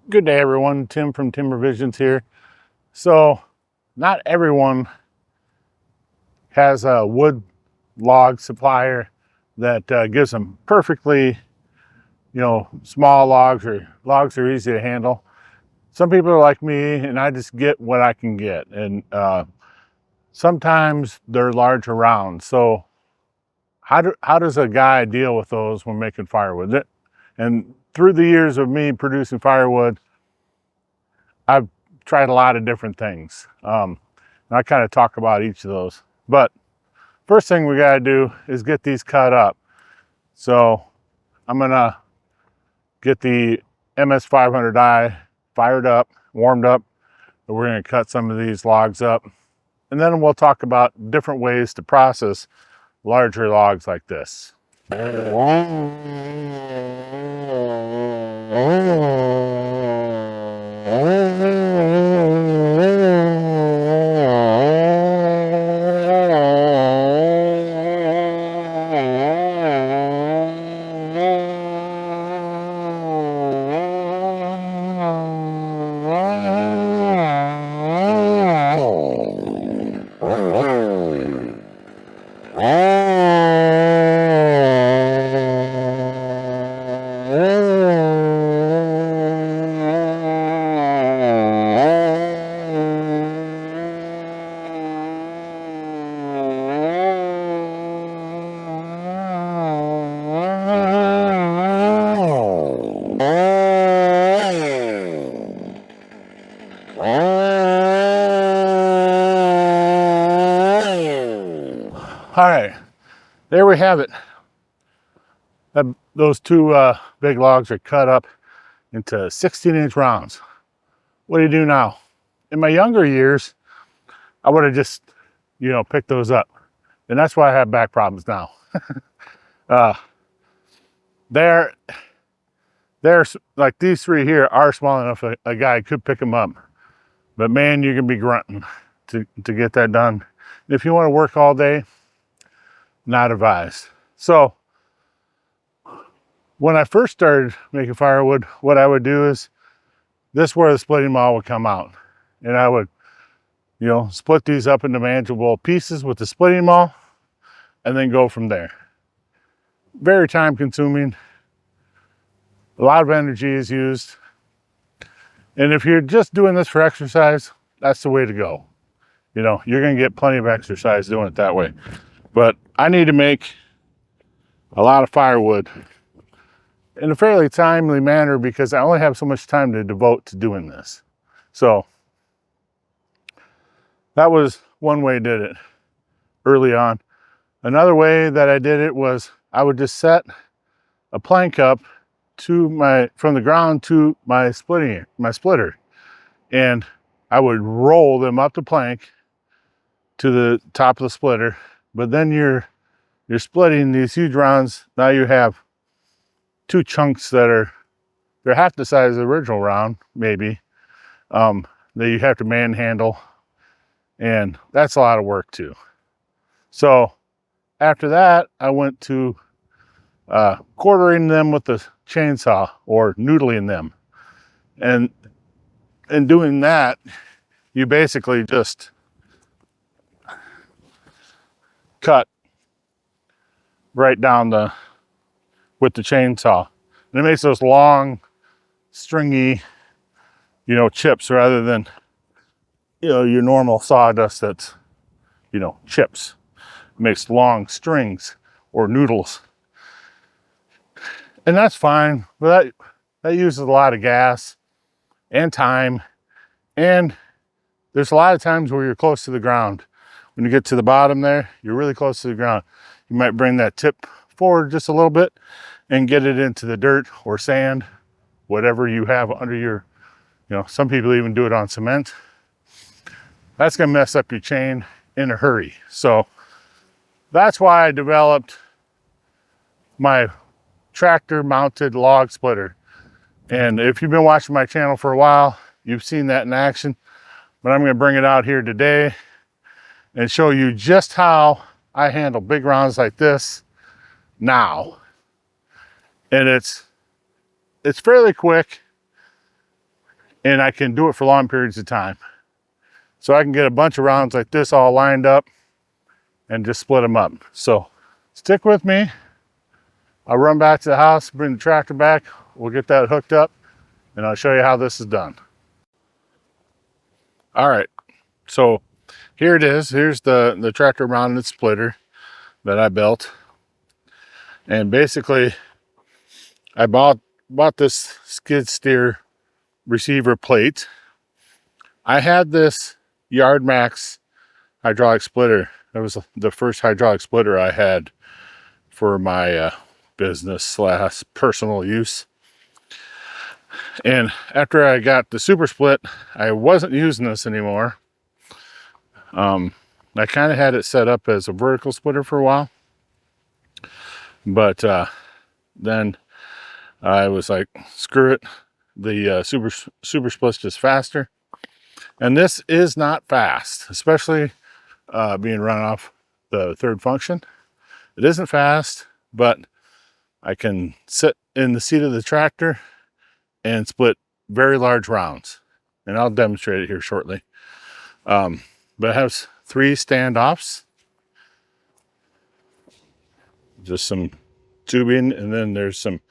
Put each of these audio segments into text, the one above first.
Good day, everyone. Tim from Timber Visions here. So, not everyone has a wood log supplier that gives them perfectly, small logs or logs that are easy to handle. Some people are like me, and I just get what I can get. And sometimes they're large around. So, how does a guy deal with those when making firewood? And through the years of me producing firewood, I've tried a lot of different things. And I kind of talk about each of those. But first thing we got to do is get these cut up. So I'm going to get the MS500i fired up, warmed up. And we're going to cut some of these logs up. And then we'll talk about different ways to process larger logs like this. All right, there we have it. Those two big logs are cut up into 16-inch rounds. What do you do now? In my younger years, I would have just, picked those up. And that's why I have back problems now. They're like these three here are small enough a guy could pick them up. But man, you can be grunting to get that done. And if you want to work all day, not advised. So when I first started making firewood, what I would do is this is where the splitting maul would come out. And I would, split these up into manageable pieces with the splitting maul and then go from there. Very time consuming. A lot of energy is used. And if you're just doing this for exercise, that's the way to go. You're going to get plenty of exercise doing it that way. But I need to make a lot of firewood in a fairly timely manner because I only have so much time to devote to doing this. So that was one way I did it early on. Another way that I did it was I would just set a plank up from the ground to my splitter. And I would roll them up the plank to the top of the splitter. But then you're splitting these huge rounds. Now you have two chunks they're half the size of the original round, maybe, that you have to manhandle. And that's a lot of work too. So after that, I went to quartering them with the chainsaw or noodling them. And in doing that, you basically just cut right down with the chainsaw. And it makes those long, stringy, chips rather than, your normal sawdust that's, chips. It makes long strings or noodles. And that's fine, but that uses a lot of gas and time. And there's a lot of times where you're close to the ground. When you get to the bottom there, you're really close to the ground. You might bring that tip forward just a little bit and get it into the dirt or sand, whatever you have under your, some people even do it on cement. That's gonna mess up your chain in a hurry. So that's why I developed my tractor mounted log splitter. And if you've been watching my channel for a while, you've seen that in action, but I'm gonna bring it out here today and show you just how I handle big rounds like this now. And it's fairly quick. and I can do it for long periods of time. So I can get a bunch of rounds like this all lined up and just split them up. So stick with me. I'll run back to the house, bring the tractor back. We'll get that hooked up and I'll show you how this is done. All right, so here it is. Here's the tractor mounted splitter that I built. And basically I bought this skid steer receiver plate. I had this Yard Max hydraulic splitter. That was the first hydraulic splitter I had for my business slash personal use. And after I got the super split, I wasn't using this anymore. I kind of had it set up as a vertical splitter for a while, but then I was like, screw it. The super split's just faster. And this is not fast, especially being run off the third function. It isn't fast, but I can sit in the seat of the tractor and split very large rounds. And I'll demonstrate it here shortly. But it has 3 standoffs. Just some tubing, and then there's some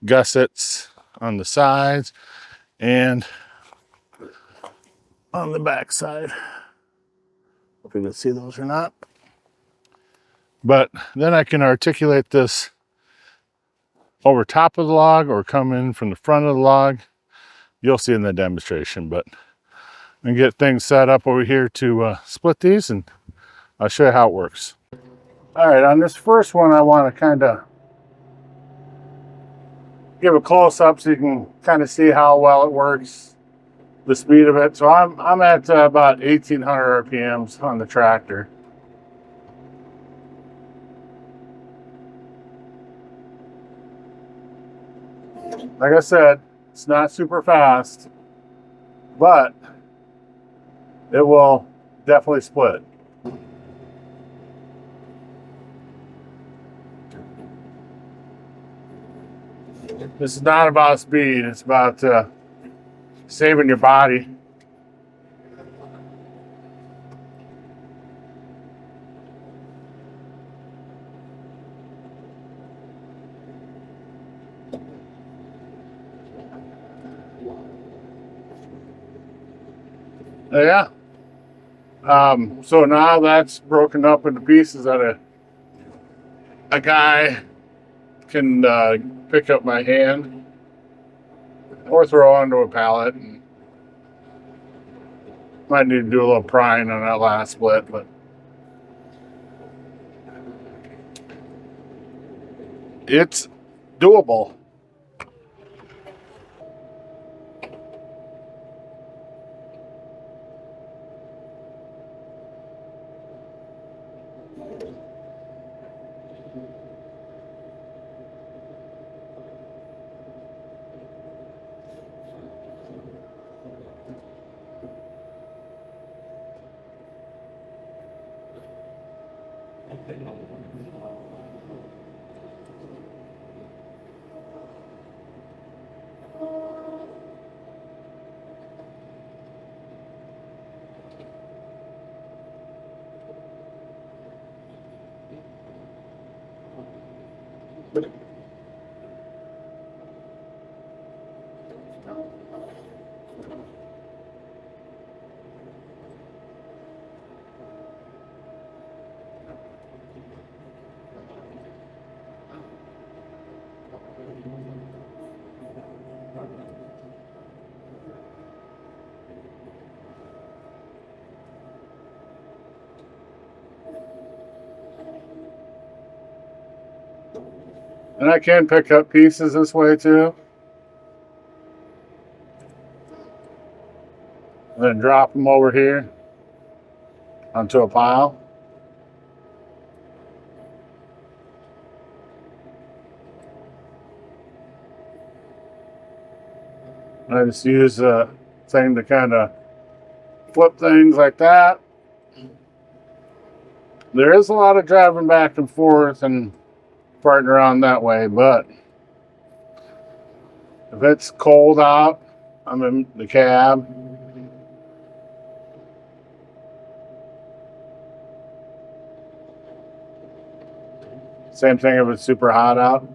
gussets on the sides and on the back side. If you can see those or not. But then I can articulate this over top of the log or come in from the front of the log. You'll see in the demonstration, but I'm gonna get things set up over here to split these, and I'll show you how it works. All right, on this first one, I want to kind of give a close-up so you can kind of see how well it works, the speed of it. So I'm at about 1,800 RPMs on the tractor. Like I said, it's not super fast, but it will definitely split. This is not about speed, it's about saving your body. Yeah. So now that's broken up into pieces that a guy can pick up my hand or throw onto a pallet. And might need to do a little prying on that last split, but it's doable. And I can pick up pieces this way too. And then drop them over here onto a pile. I just use a thing to kind of flip things like that. There is a lot of driving back and forth and farting around that way, but if it's cold out, I'm in the cab. Same thing if it's super hot out.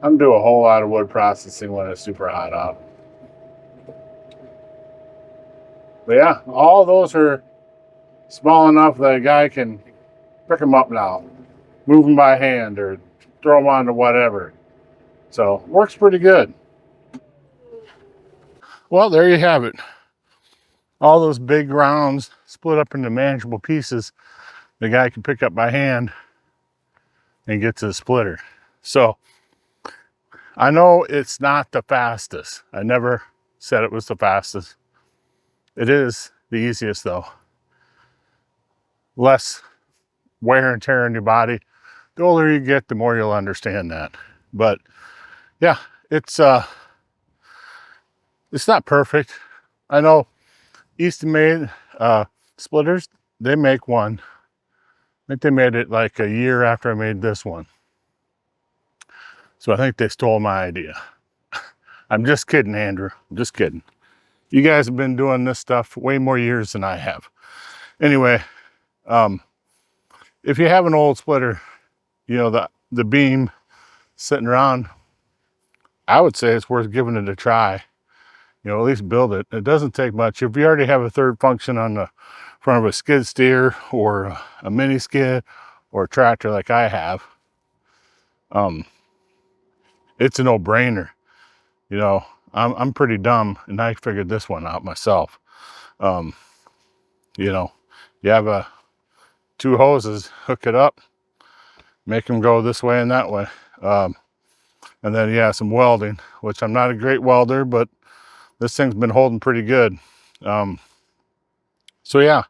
I'm doing a whole lot of wood processing when it's super hot out. But yeah, all those are small enough that a guy can pick them up now, move them by hand or throw them onto whatever. So works pretty good. Well, there you have it. All those big rounds split up into manageable pieces the guy can pick up by hand and get to the splitter. So I know it's not the fastest. I never said it was the fastest. It is the easiest though. Less wear and tear on your body. The older you get, the more you'll understand that. But yeah, it's not perfect. I know Easton made splitters. They make one. I think they made it like a year after I made this one. So I think they stole my idea. I'm just kidding, Andrew. I'm just kidding. You guys have been doing this stuff way more years than I have. Anyway, if you have an old splitter, you know, the beam sitting around, I would say it's worth giving it a try. You know, at least build it. It doesn't take much. If you already have a third function on the front of a skid steer or a mini skid or a tractor like I have, it's a no-brainer. You know, I'm pretty dumb and I figured this one out myself. You know, you have two hoses, hook it up, make them go this way and that way. And then, yeah, some welding, which I'm not a great welder, but this thing's been holding pretty good. So yeah,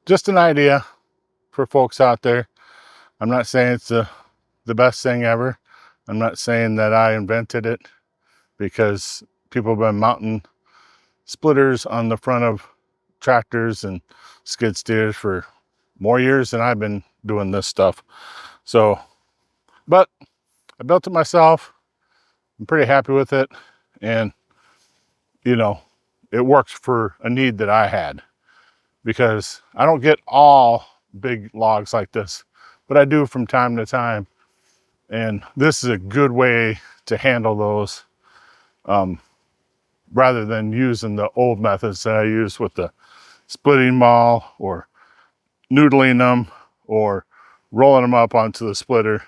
just an idea for folks out there. I'm not saying it's the best thing ever. I'm not saying that I invented it, because people have been mounting splitters on the front of tractors and skid steers for more years than I've been doing this stuff. So, but I built it myself. I'm pretty happy with it. And, you know, it works for a need that I had, because I don't get all big logs like this, but I do from time to time. And this is a good way to handle those, rather than using the old methods that I use with the splitting maul or noodling them or rolling them up onto the splitter.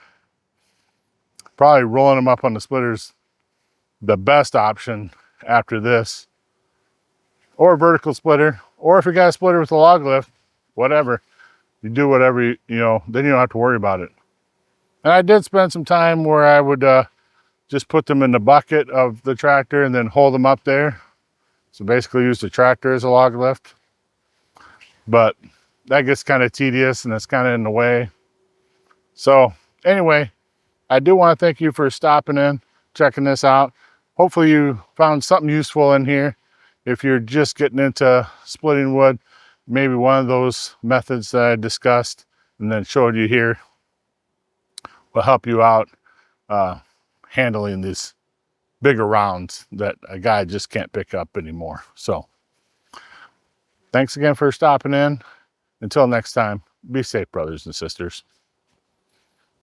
Probably rolling them up on the splitter's the best option after this, or a vertical splitter, or if you got a splitter with a log lift, whatever, you do whatever you know, then you don't have to worry about it. And I did spend some time where I would just put them in the bucket of the tractor and then hold them up there. So basically use the tractor as a log lift. But that gets kind of tedious and it's kind of in the way. So anyway, I do want to thank you for stopping in, checking this out. Hopefully you found something useful in here. If you're just getting into splitting wood, maybe one of those methods that I discussed and then showed you here will help you out handling these bigger rounds that a guy just can't pick up anymore. So thanks again for stopping in. Until next time, be safe, brothers and sisters.